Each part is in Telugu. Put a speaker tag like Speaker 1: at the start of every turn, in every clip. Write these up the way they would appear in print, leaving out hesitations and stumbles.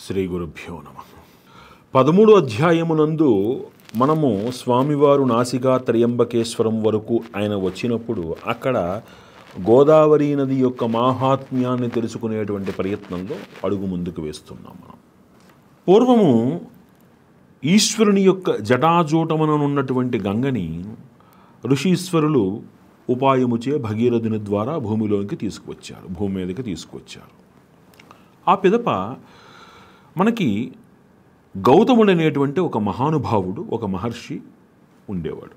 Speaker 1: శ్రీ గురుభ్యో నమః. 13 అధ్యాయమునందు మనము స్వామివారు నాసికా త్రయంబకేశ్వరం వరకు ఆయన వచ్చినప్పుడు అక్కడ గోదావరి నది యొక్క మాహాత్మ్యాన్ని తెలుసుకునేటువంటి ప్రయత్నంలో అడుగు ముందుకు వేస్తున్నాం. మనం పూర్వము ఈశ్వరుని యొక్క జటాజూటముననున్నటువంటి గంగని ఋషీశ్వరులు ఉపాయముచే భగీరథుని ద్వారా భూమిలోకి తీసుకువచ్చారు, భూమి మీదకి తీసుకువచ్చారు. ఆ పిదప మనకి గౌతముడు అనేటువంటి ఒక మహానుభావుడు, ఒక మహర్షి ఉండేవాడు.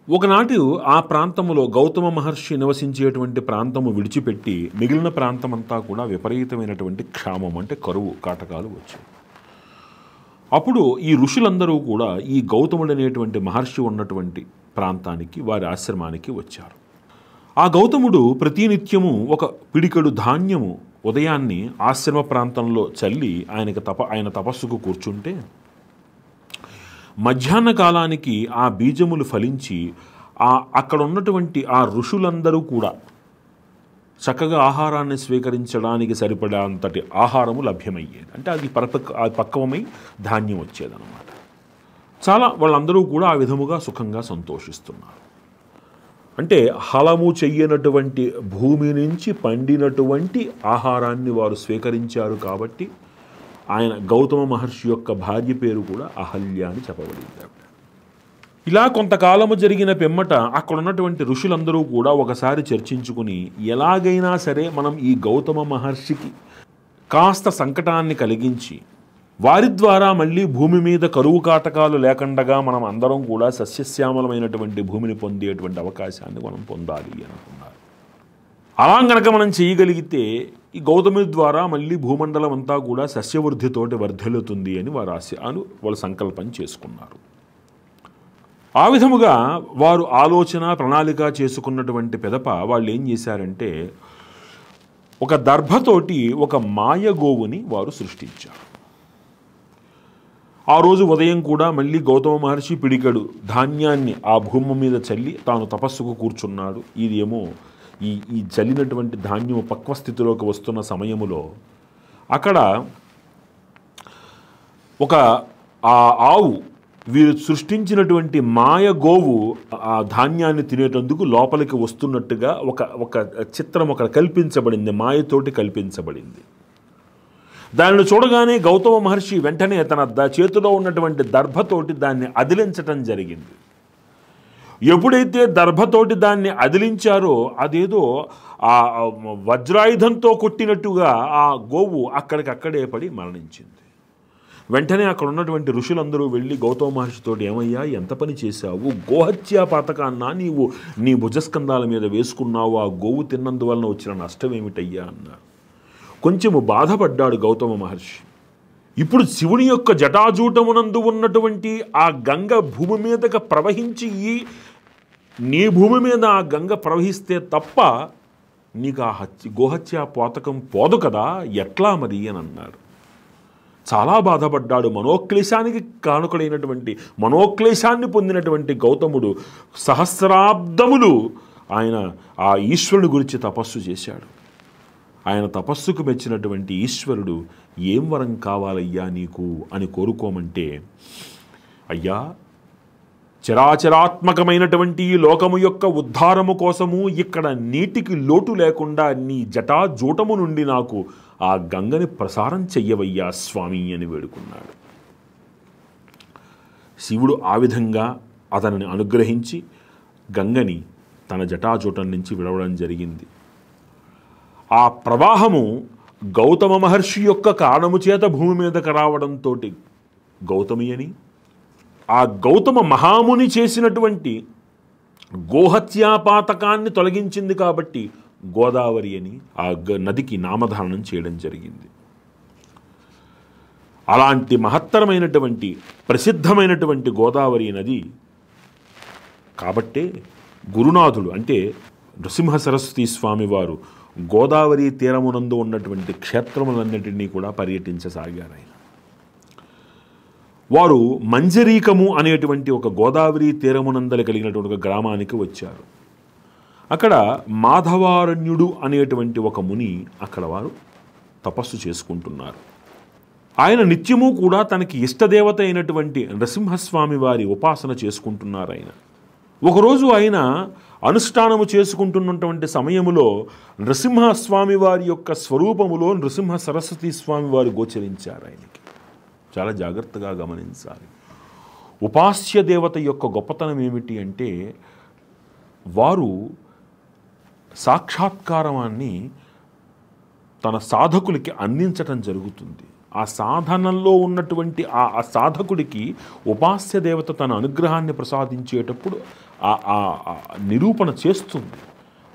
Speaker 1: ఒకనాటి ఆ ప్రాంతములో గౌతమ మహర్షి నివసించేటువంటి ప్రాంతము విడిచిపెట్టి మిగిలిన ప్రాంతమంతా కూడా విపరీతమైనటువంటి క్షామం, అంటే కరువు కాటకాలు వచ్చాయి. అప్పుడు ఈ ఋషులందరూ కూడా ఈ గౌతముడు అనేటువంటి మహర్షి ఉన్నటువంటి ప్రాంతానికి, వారి ఆశ్రమానికి వచ్చారు. ఆ గౌతముడు ప్రతినిత్యము ఒక పిడికెడు ధాన్యము ఉదయాన్ని ఆశ్రమ ప్రాంతంలో చల్లి ఆయన తపస్సుకు కూర్చుంటే మధ్యాహ్న కాలానికి ఆ బీజములు ఫలించి అక్కడ ఉన్నటువంటి ఆ ఋషులందరూ కూడా చక్కగా ఆహారాన్ని స్వీకరించడానికి సరిపడా అంతటి ఆహారము లభ్యమయ్యేది. అంటే అది పక్వమై ధాన్యం వచ్చేదన్నమాట. వాళ్ళందరూ కూడా ఆ విధముగా సుఖంగా సంతోషిస్తున్నారు. అంటే హలము చెయ్యనటువంటి భూమి నుంచి పండినటువంటి ఆహారాన్ని వారు స్వీకరించారు. కాబట్టి ఆయన గౌతమ మహర్షి యొక్క భార్య పేరు కూడా అహల్య అని చెప్పబడింది. ఇలా కొంతకాలము జరిగిన పిమ్మట అక్కడ ఉన్నటువంటి ఋషులందరూ కూడా ఒకసారి చర్చించుకుని ఎలాగైనా సరే మనం ఈ గౌతమ మహర్షికి కాస్త సంకటాన్ని కలిగించి వారి ద్వారా మళ్ళీ భూమి మీద కరువు కాటకాలు లేకుండా మనం అందరం కూడా సస్యశ్యామలమైనటువంటి భూమిని పొందేటువంటి అవకాశాన్ని మనం పొందాలి అనుకున్నారు. అలా గనక మనం చేయగలిగితే ఈ గౌతముడి ద్వారా మళ్ళీ భూమండలం అంతా కూడా సస్యవృద్ధితోటి వర్ధిల్లుతుంది అని వాళ్ళు సంకల్పం చేసుకున్నారు. ఆ విధముగా వారు ఆలోచన ప్రణాళిక చేసుకున్నటువంటి పిదప వాళ్ళు ఏం చేశారంటే ఒక దర్భతోటి ఒక మాయగోవుని వారు సృష్టించారు. ఆ రోజు ఉదయం కూడా మళ్ళీ గౌతమ మహర్షి పిడికెడు ధాన్యాన్ని ఆ భూమి మీద చల్లి తాను తపస్సుకు కూర్చున్నాడు. ఇదేమో ఈ చల్లినటువంటి ధాన్యము పక్వస్థితిలోకి వస్తున్న సమయములో అక్కడ ఆ ఆవు వీరు సృష్టించినటువంటి మాయ గోవు ఆ ధాన్యాన్ని తినేటందుకు లోపలికి వస్తున్నట్టుగా ఒక చిత్రం అక్కడ కల్పించబడింది, మాయతోటి కల్పించబడింది. దానిని చూడగానే గౌతమ మహర్షి వెంటనే తన చేతిలో ఉన్నటువంటి దర్భతోటి దాన్ని అదిలించటం జరిగింది. ఎప్పుడైతే దర్భతోటి దాన్ని అదిలించారో అదేదో ఆ వజ్రాయుధంతో కొట్టినట్టుగా ఆ గోవు అక్కడికక్కడే పడి మరణించింది. వెంటనే అక్కడ ఉన్నటువంటి ఋషులందరూ వెళ్ళి గౌతమ మహర్షితోటి ఏమయ్యా, ఎంత పని చేశావు? గోహత్యా పాతకాన్న నీవు నీ భుజస్కంధాల మీద వేసుకున్నావు, ఆ గోవు తిన్నందువలన వచ్చిన నష్టం ఏమిటయ్యా అన్నారు. కొంచెము బాధపడ్డాడు గౌతమ మహర్షి. ఇప్పుడు శివుని యొక్క జటాజూటమునందు ఉన్నటువంటి ఆ గంగ భూమి మీదకి ప్రవహించి నీ భూమి మీద ఆ గంగ ప్రవహిస్తే తప్ప నీకు ఆ గోహత్యా పాతకం పోదు కదా, ఎట్లా మరి అని అన్నారు. చాలా బాధపడ్డాడు. మనోక్లేశానికి కానుకడైనటువంటి మనోక్లేశాన్ని పొందినటువంటి గౌతముడు సహస్రాబ్దములు ఆయన ఆ ఈశ్వరుని గురించి తపస్సు చేశాడు. ఆయన తపస్సుకు మెచ్చినటువంటి ఈశ్వరుడు ఏం వరం కావాలయ్యా నీకు అని కోరుకోమంటే, అయ్యా చరాచరాత్మకమైనటువంటి ఈ లోకము యొక్క ఉద్ధారము కోసము ఇక్కడ నీటికి లోటు లేకుండా నీ జటాజూటము నుండి నాకు ఆ గంగని ప్రసారం చెయ్యవయ్యా స్వామి అని వేడుకున్నాడు. శివుడు ఆ విధంగా అతనిని అనుగ్రహించి గంగని తన జటాజూటం నుంచి విడవడం జరిగింది. ఆ ప్రవాహము గౌతమ మహర్షి యొక్క కారణము చేత భూమి మీదకి రావడంతో గౌతమి అని, ఆ గౌతమ మహాముని చేసినటువంటి గోహత్యాపాతకాన్ని తొలగించింది కాబట్టి గోదావరి అని ఆ నదికి నామధారణం చేయడం జరిగింది. అలాంటి మహత్తరమైనటువంటి ప్రసిద్ధమైనటువంటి గోదావరి నది కాబట్టే గురునాథుడు అంటే నృసింహ సరస్వతి స్వామి వారు గోదావరి తీరమునందు ఉన్నటువంటి క్షేత్రములన్నింటినీ కూడా పర్యటించసాగారు. ఆయన వారు మంజరీకము అనేటువంటి ఒక గోదావరి తీరమునందలి కలిగినటువంటి ఒక గ్రామానికి వచ్చారు. అక్కడ మాధవారణ్యుడు అనేటువంటి ఒక ముని అక్కడ వారు తపస్సు చేసుకుంటున్నారు. ఆయన నిత్యము కూడా తనకి ఇష్టదేవత అయినటువంటి నరసింహస్వామి వారి ఉపాసన చేసుకుంటున్నారు. ఆయన ఒకరోజు ఆయన అనుష్ఠానము చేసుకుంటున్నటువంటి సమయములో నరసింహస్వామి వారి యొక్క స్వరూపములో నృసింహ సరస్వతి స్వామి వారు గోచరించారు. ఆయనకి చాలా జాగ్రత్తగా గమనించాలి. ఉపాస్య దేవత యొక్క గొప్పతనం ఏమిటి అంటే వారు సాక్షాత్కారాన్ని తన సాధకులకి అందించటం జరుగుతుంది. ఆ సాధనలో ఉన్నటువంటి ఆ సాధకుడికి ఉపాస్య దేవత తన అనుగ్రహాన్ని ప్రసాదించేటప్పుడు ఆ నిరూపణ చేస్తుంది.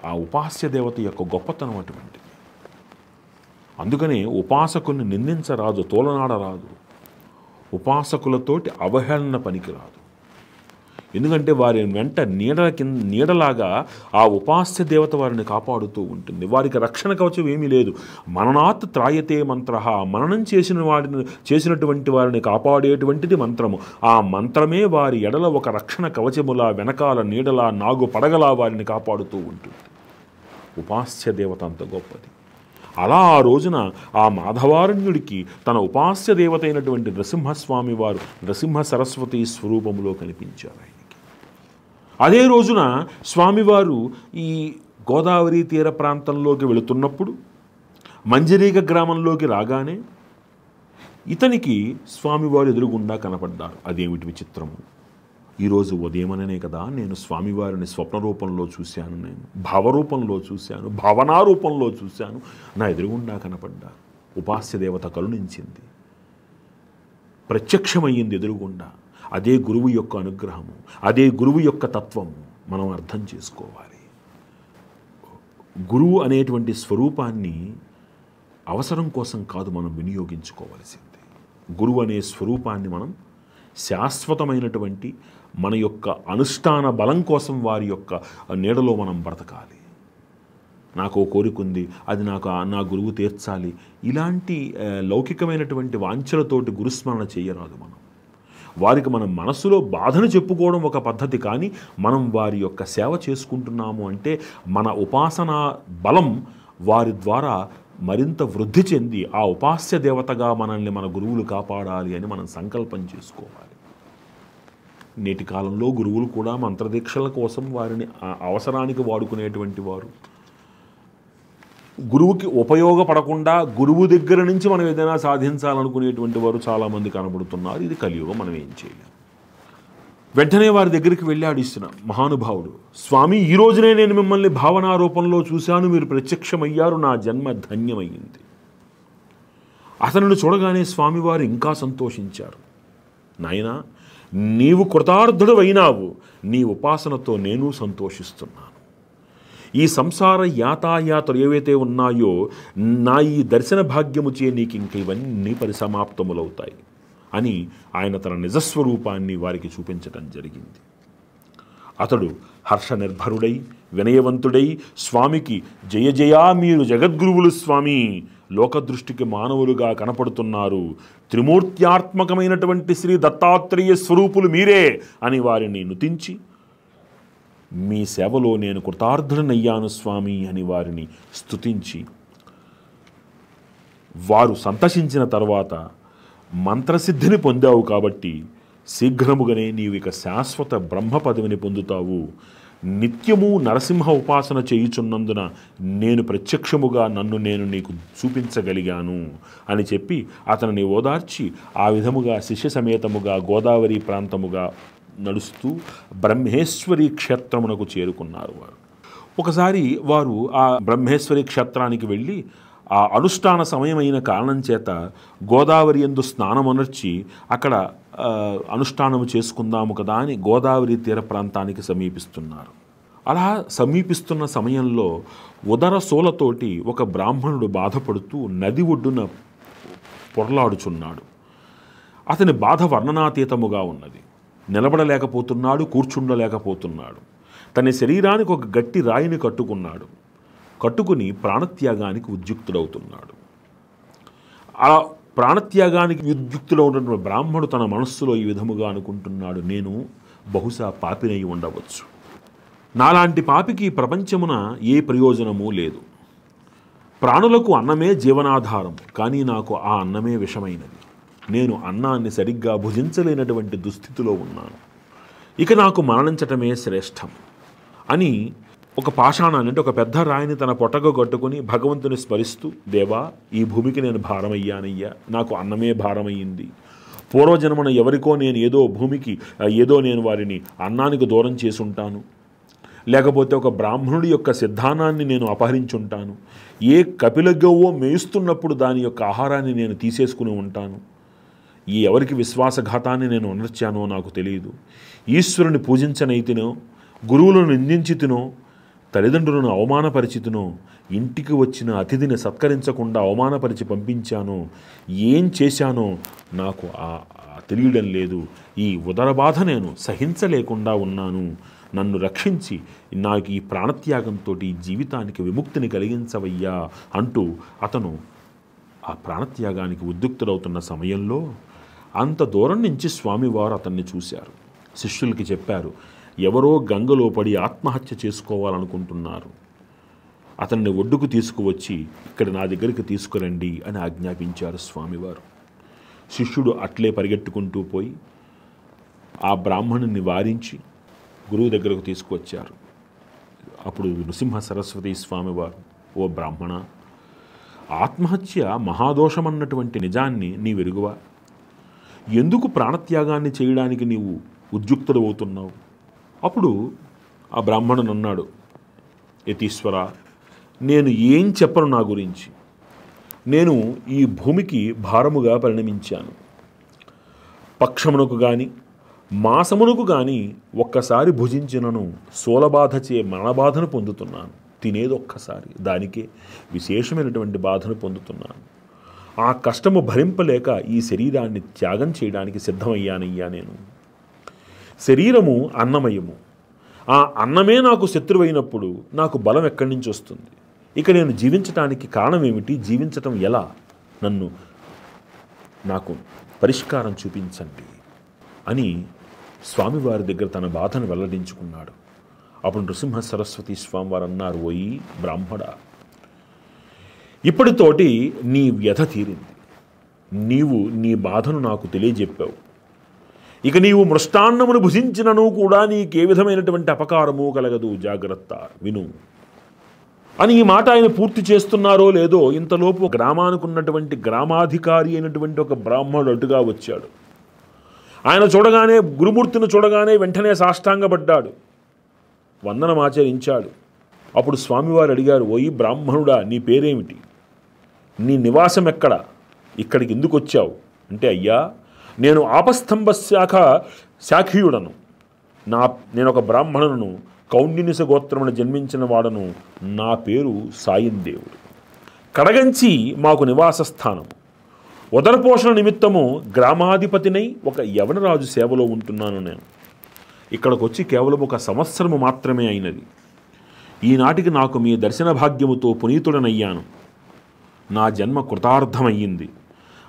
Speaker 1: ఆ ఉపాస్య దేవత యొక్క గొప్పతనం అటువంటిది. అందుకనే ఉపాసకుల్ని నిందించరాదు, తోలనాడరాదు. ఉపాసకులతోటి అవహేళన పనికిరాదు. ఎందుకంటే వారి వెంట నీడలాగా ఆ ఉపాస్య దేవత వారిని కాపాడుతూ ఉంటుంది. వారికి రక్షణ కవచం ఏమీ లేదు. మననాత్ త్రాయతే మంత్ర, మననం చేసినటువంటి వారిని కాపాడేటువంటిది మంత్రము. ఆ మంత్రమే వారి ఎడల ఒక రక్షణ కవచములా, వెనకాల నీడలా, నాగు పడగలా వారిని కాపాడుతూ ఉంటుంది. ఉపాస్య దేవత అంత గొప్పది. అలా ఆ రోజున ఆ మాధవారణ్యుడికి తన ఉపాస్య దేవత అయినటువంటి నరసింహస్వామి వారు నరసింహ సరస్వతి స్వరూపంలో కనిపించారు. ఆయనకి అదే రోజున స్వామివారు ఈ గోదావరి తీర ప్రాంతంలోకి వెళుతున్నప్పుడు మంజరీగ గ్రామంలోకి రాగానే ఇతనికి స్వామివారు ఎదురుగుండా కనపడ్డారు. అదేమిటి విచిత్రము! ఈరోజు ఉదయమననే కదా నేను స్వామివారిని స్వప్న రూపంలో చూశాను, నేను భావరూపంలో చూశాను, భావనారూపంలో చూశాను, నా ఎదురుగుండా కనపడ్డారు. ఉపాస్య దేవత కరుణించింది, ప్రత్యక్షమయ్యింది ఎదురుగుండా. అదే గురువు యొక్క అనుగ్రహము, అదే గురువు యొక్క తత్వము మనం అర్థం చేసుకోవాలి. గురువు అనేటువంటి స్వరూపాన్ని అవసరం కోసం కాదు మనం వినియోగించుకోవలసింది. గురువు అనే స్వరూపాన్ని మనం శాశ్వతమైనటువంటి మన యొక్క అనుష్ఠాన బలం కోసం వారి యొక్క నీడలో మనం బ్రతకాలి. నాకు ఓ కోరిక ఉంది, అది నా గురువు తీర్చాలి, ఇలాంటి లౌకికమైనటువంటి వాంఛలతోటి గురుస్మరణ చేయరాదు. మనం వారికి మనం మనస్సులో బాధను చెప్పుకోవడం ఒక పద్ధతి, కానీ మనం వారి యొక్క సేవ చేసుకుంటున్నాము అంటే మన ఉపాసనా బలం వారి ద్వారా మరింత వృద్ధి చెంది ఆ ఉపాస్య దేవతగా మనల్ని మన గురువులు కాపాడాలి అని మనం సంకల్పం చేసుకోవాలి. నేటి కాలంలో గురువులు కూడా మంత్రదీక్షల కోసం వారిని అవసరానికి వాడుకునేటువంటి వారు. గురువుకి ఉపయోగపడకుండా గురువు దగ్గర నుంచి మనం ఏదైనా సాధించాలనుకునేటువంటి వారు చాలామంది కనబడుతున్నారు. ఇది కలియుగం, మనం ఏం చేయలేం. వెంటనే వారి దగ్గరికి వెళ్ళాడు ఇస్తున్న మహానుభావుడు. స్వామి, ఈ రోజునే నేను మిమ్మల్ని భావనారూపంలో చూశాను, మీరు ప్రత్యక్షమయ్యారు, నా జన్మ ధన్యమయ్యింది. అతనిని చూడగానే స్వామివారు ఇంకా సంతోషించారు. నాయనా, నీవు కృతార్థుడు అయినావు, నీ ఉపాసనతో నేను సంతోషిస్తున్నాను. ఈ సంసార యాతాయాతలు ఏవైతే ఉన్నాయో నా ఈ దర్శన భాగ్యముచే నీకు ఇంక ఇవన్నీ పరిసమాప్తములవుతాయి అని ఆయన తన నిజస్వరూపాన్ని వారికి చూపించటం జరిగింది. అతడు హర్షనిర్భరుడై వినయవంతుడై స్వామికి జయ జయా, మీరు జగద్గురువులు స్వామి, లోకదృష్టికి మానవులుగా కనపడుతున్నారు, త్రిమూర్త్యాత్మకమైనటువంటి శ్రీ దత్తాత్రేయ స్వరూపులు మీరే అని వారిని నుతించి, మీ సేవలో నేను కృతార్థుడనయ్యాను స్వామి అని వారిని స్తుతించి, వారు సంతసించిన తర్వాత మంత్రసిద్ధిని పొందావు కాబట్టి శీఘ్రముగానే నీవు ఇక శాశ్వత బ్రహ్మ పదవిని పొందుతావు. నిత్యము నరసింహ ఉపాసన చేయుచున్నందున నేను ప్రత్యక్షముగా నన్ను నేను నీకు చూపించగలిగాను అని చెప్పి అతనిని ఓదార్చి ఆ విధముగా శిష్య సమేతముగా గోదావరి ప్రాంతముగా నడుస్తూ బ్రహ్మేశ్వరి క్షేత్రమునకు చేరుకున్నారు. ఒకసారి వారు ఆ బ్రహ్మేశ్వరి క్షేత్రానికి వెళ్ళి ఆ అనుష్ఠాన సమయమైన కారణం చేత గోదావరి యందు స్నానమనర్చి అక్కడ అనుష్ఠానము చేసుకుందాము కదా అని గోదావరి తీర ప్రాంతానికి సమీపిస్తున్నారు. అలా సమీపిస్తున్న సమయంలో ఉదర సోలతోటి ఒక బ్రాహ్మణుడు బాధపడుతూ నది ఒడ్డున పొరలాడుచున్నాడు. అతని బాధ వర్ణనాతీతముగా ఉన్నది. నిలబడలేకపోతున్నాడు, కూర్చుండలేకపోతున్నాడు. తన శరీరానికి ఒక గట్టి రాయిని కట్టుకుని ప్రాణత్యాగానికి ఉద్యుక్తుడవుతున్నాడు. ఆ ప్రాణత్యాగానికి ఉద్యుక్తులో ఉన్నటువంటి బ్రాహ్మణుడు తన మనస్సులో ఈ విధముగా అనుకుంటున్నాడు, నేను బహుశా పాపినై ఉండవచ్చు. నాలాంటి పాపికి ప్రపంచమున ఏ ప్రయోజనమూ లేదు. ప్రాణులకు అన్నమే జీవనాధారం, కానీ నాకు ఆ అన్నమే విషమైనది. నేను అన్నాన్ని సరిగ్గా భుజించలేనటువంటి దుస్థితిలో ఉన్నాను. ఇక నాకు మరణించటమే శ్రేష్టం అని ఒక పాషాణాన్ని, అంటే ఒక పెద్ద రాయిని తన పొట్టగా కట్టుకుని భగవంతుని స్మరిస్తూ, దేవా, ఈ భూమికి నేను భారమయ్యానయ్యా, నాకు అన్నమే భారమయ్యింది. పూర్వజన్మన ఎవరికో నేను ఏదో నేను వారిని అన్నానికి దూరం చేసుంటాను, లేకపోతే ఒక బ్రాహ్మణుడి యొక్క సిద్ధానాన్ని నేను అపహరించుంటాను, ఏ కపిలగవ్వో మేయిస్తున్నప్పుడు దాని యొక్క ఆహారాన్ని నేను తీసేసుకుని ఉంటాను, ఎవరికి విశ్వాసఘాతాన్ని నేను ఉనర్చానో నాకు తెలియదు. ఈశ్వరుని పూజించనైతినో, గురువులను నిందించితినో, తల్లిదండ్రులను అవమానపరిచితినో, ఇంటికి వచ్చిన అతిథిని సత్కరించకుండా అవమానపరిచి పంపించానో, ఏం చేశానో నాకు తెలియడం లేదు. ఈ ఉదర బాధ నేను సహించలేకుండా ఉన్నాను. నన్ను రక్షించి నాకు ఈ ప్రాణత్యాగంతో ఈ జీవితానికి విముక్తిని కలిగించవయ్యా అంటూ అతను ఆ ప్రాణత్యాగానికి ఉద్యుక్తుడవుతున్న సమయంలో అంత దూరం నుంచి స్వామివారు అతన్ని చూశారు. శిష్యులకి చెప్పారు, ఎవరో గంగలో పడి ఆత్మహత్య చేసుకోవాలనుకుంటున్నారు, అతన్ని ఒడ్డుకు తీసుకువచ్చి ఇక్కడ నా దగ్గరికి తీసుకురండి అని ఆజ్ఞాపించారు స్వామివారు. శిష్యుడు అట్లే పరిగెట్టుకుంటూ పోయి ఆ బ్రాహ్మణుని వారించి గురువు దగ్గరకు తీసుకువచ్చారు. అప్పుడు నృసింహ సరస్వతి స్వామివారు, ఓ బ్రాహ్మణ, ఆత్మహత్య మహాదోషమన్నటువంటి నిజాన్ని నీ వెరుగువా? ఎందుకు ప్రాణత్యాగాన్ని చేయడానికి నీవు ఉద్యుక్తుడు అవుతున్నావు? అప్పుడు ఆ బ్రాహ్మణుడు అన్నాడు, యతీశ్వర, నేను ఏం చెప్పను నా గురించి. నేను ఈ భూమికి భారముగా పరిణమించాను. పక్షమునకు కానీ మాసమునకు కానీ ఒక్కసారి భుజించినను శూలబాధచే మరణబాధను పొందుతున్నాను. తినేది ఒక్కసారి, దానికే విశేషమైనటువంటి బాధను పొందుతున్నాను. ఆ కష్టము భరింపలేక ఈ శరీరాన్ని త్యాగం చేయడానికి సిద్ధమయ్యానయ్యా. నేను శరీరము అన్నమయము, ఆ అన్నమే నాకు శత్రువైనప్పుడు నాకు బలం ఎక్కడి నుంచి వస్తుంది? ఇక నేను జీవించటానికి కారణం ఏమిటి? జీవించటం ఎలా? నాకు పరిష్కారం చూపించండి అని స్వామివారి దగ్గర తన బాధను వెల్లడించుకున్నాడు. అప్పుడు నృసింహ సరస్వతి స్వామివారు అన్నారు, ఓయి బ్రాహ్మణ, ఇప్పటితోటి నీ వ్యధ తీరింది. నీవు నీ బాధను నాకు తెలియజెప్పావు. ఇక నీవు మృష్టాన్నమును భుజించినను కూడా నీకే విధమైనటువంటి అపకారము కలగదు, జాగ్రత్త విను అని ఈ మాట ఆయన పూర్తి చేస్తున్నారో లేదో ఇంతలోపు గ్రామానికి ఉన్నటువంటి గ్రామాధికారి అయినటువంటి ఒక బ్రాహ్మణుడు అటుగా వచ్చాడు. ఆయన చూడగానే, గురుమూర్తిని చూడగానే వెంటనే సాష్టాంగపడ్డాడు, వందనం ఆచరించాడు. అప్పుడు స్వామివారు అడిగారు, ఓయి బ్రాహ్మణుడా, నీ పేరేమిటి? నీ నివాసం ఎక్కడ? ఇక్కడికి ఎందుకు వచ్చావు? అంటే, అయ్యా, నేను ఆపస్తంభ శాఖీయుడను. నేను ఒక బ్రాహ్మణును, కౌండినిస గోత్రమును జన్మించిన వాడను. నా పేరు సాయిందేవుడు. కడగంచి మాకు నివాస స్థానము. ఉదరపోషణ నిమిత్తము గ్రామాధిపతినై ఒక యవనరాజు సేవలో ఉంటున్నాను. నేను ఇక్కడికి వచ్చి కేవలం 1 సంవత్సరము మాత్రమే అయినది. ఈనాటికి నాకు మీ దర్శన భాగ్యముతో పునీతుడనయ్యాను. నా జన్మ కృతార్థమయ్యింది.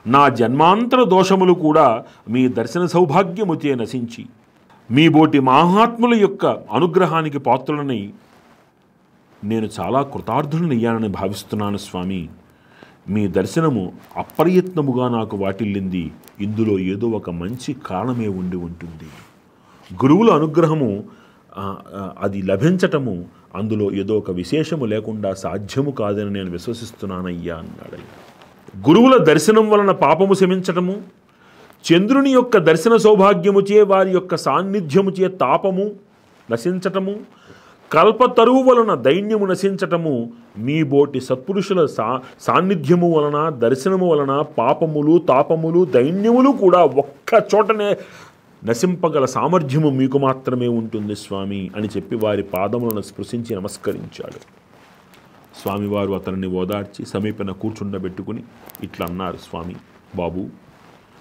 Speaker 1: నా జన్మాంతర దోషములు కూడా మీ దర్శన సౌభాగ్యముచే నశించి మీ బోటి మహాత్ముల యొక్క అనుగ్రహానికి పాత్రులనై నేను చాలా కృతార్థులనయ్యానని భావిస్తున్నాను స్వామి. మీ దర్శనము అప్రయత్నముగా నాకు వాటిల్లింది. ఇందులో ఏదో ఒక మంచి కారణమే ఉండి ఉంటుంది. గురువుల అనుగ్రహము అది లభించటము అందులో ఏదో ఒక విశేషము లేకుండా సాధ్యము కాదని నేను విశ్వసిస్తున్నానయ్యా అన్నాడు. గురువుల దర్శనం వలన పాపము శమించటము, చంద్రుని యొక్క దర్శన సౌభాగ్యముచే వారి యొక్క సాన్నిధ్యముచే తాపము నశించటము, కల్పతరువు వలన దైన్యము నశించటము, మీ బోటి సత్పురుషుల సాన్నిధ్యము వలన, దర్శనము వలన పాపములు, తాపములు, దైన్యములు కూడా ఒక్క చోటనే నశింపగల సామర్థ్యము మీకు మాత్రమే ఉంటుంది స్వామి అని చెప్పి వారి పాదములను స్పృశించి నమస్కరించాడు. స్వామివారు అతనిని ఓదార్చి సమీపన కూర్చుండబెట్టుకుని ఇట్లా అన్నారు, స్వామి బాబు,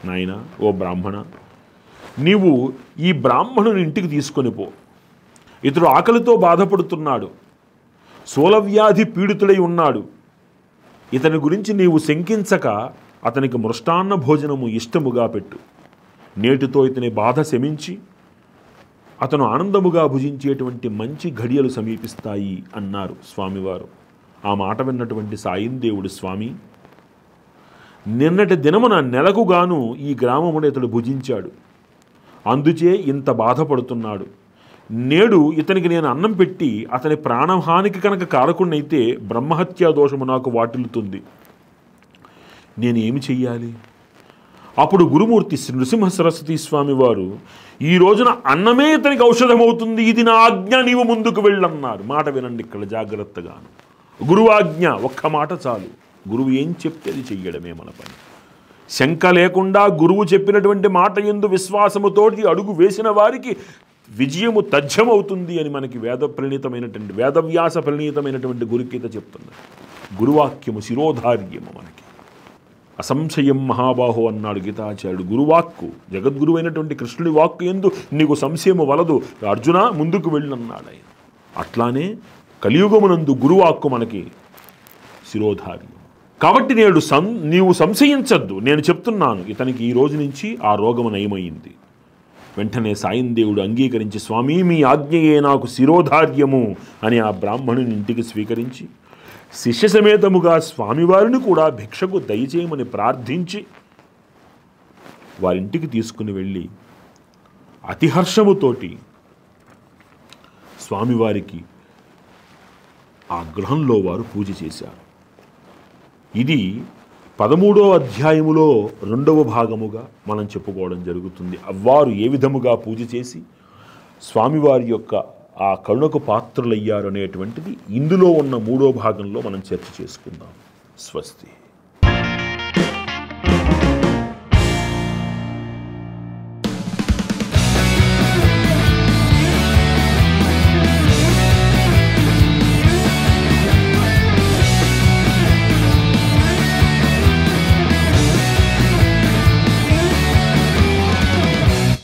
Speaker 1: నాయన, ఓ బ్రాహ్మణ, నీవు ఈ బ్రాహ్మణుని ఇంటికి తీసుకొని పో. ఇతడు ఆకలితో బాధపడుతున్నాడు, శూలవ్యాధి పీడితుడై ఉన్నాడు. ఇతని గురించి నీవు శంకించక అతనికి మృష్టాన్న భోజనము ఇష్టముగా పెట్టు. నేటితో ఇతని బాధ శమించి అతను ఆనందముగా భుజించేటువంటి మంచి ఘడియలు సమీపిస్తాయి అన్నారు స్వామివారు. ఆ మాట విన్నటువంటి సాయిందేవుడు, స్వామి, నిన్నటి దినమున నెలకు గాను ఈ గ్రామమును ఇతడు భుజించాడు, అందుచే ఇంత బాధపడుతున్నాడు. నేడు ఇతనికి నేను అన్నం పెట్టి అతని ప్రాణహానికి కనుక కారకుణ్ణైతే బ్రహ్మహత్యా దోషము నాకు వాటిల్లుతుంది. నేను ఏమి చెయ్యాలి? అప్పుడు గురుమూర్తి శ్రీ నృసింహ సరస్వతి స్వామి వారు, ఈ రోజున అన్నమే ఇతనికి ఔషధమవుతుంది, ఇది నా ఆజ్ఞ, నీవు ముందుకు వెళ్ళన్నారు. మాట వినండి ఇక్కడ జాగ్రత్తగాను. గురువాజ్ఞ ఒక్క మాట చాలు. గురువు ఏం చెప్తే అది చెయ్యడమే మన పని. శంక లేకుండా గురువు చెప్పినటువంటి మాట యందు విశ్వాసముతోటి అడుగు వేసిన వారికి విజయము తథ్యమవుతుంది అని మనకి వేదవ్యాస ప్రణీతమైనటువంటి గురుగీత చెప్తుంది. గురువాక్యము శిరోధార్యము మనకి. అసంశయం మహాబాహో అన్నాడు గీతాచార్యుడు. గురువాక్కు, జగద్గురు అయినటువంటి కృష్ణుడి వాక్కు యందు నీకు సంశయము వలదు, అర్జున ముందుకు వెళ్ళన్నాడు ఆయన. అట్లానే కలియుగమునందు గురువాక్కు మనకి శిరోధార్యం. కాబట్టి నేడు నీవు సంశయించద్దు, నేను చెప్తున్నాను. ఇతనికి ఈ రోజు నుంచి ఆ రోగము నయమైంది. వెంటనే సాయందేవుడు అంగీకరించి, స్వామి మీ ఆజ్ఞయే నాకు శిరోధార్యము అని ఆ బ్రాహ్మణుని ఇంటికి స్వీకరించి శిష్య సమేతముగా స్వామివారిని కూడా భిక్షకు దయచేయమని ప్రార్థించి వారింటికి తీసుకుని వెళ్ళి అతిహర్షముతోటి స్వామివారికి ఆ గృహంలో వారు పూజ చేశారు. ఇది 13వ అధ్యాయములో 2వ భాగముగా మనం చెప్పుకోవడం జరుగుతుంది. వారు ఏ విధముగా పూజ చేసి స్వామివారి యొక్క ఆ కరుణకు పాత్రులయ్యారు అనేటువంటిది ఇందులో ఉన్న 3వ భాగంలో మనం చర్చ చేసుకుందాం. స్వస్తి.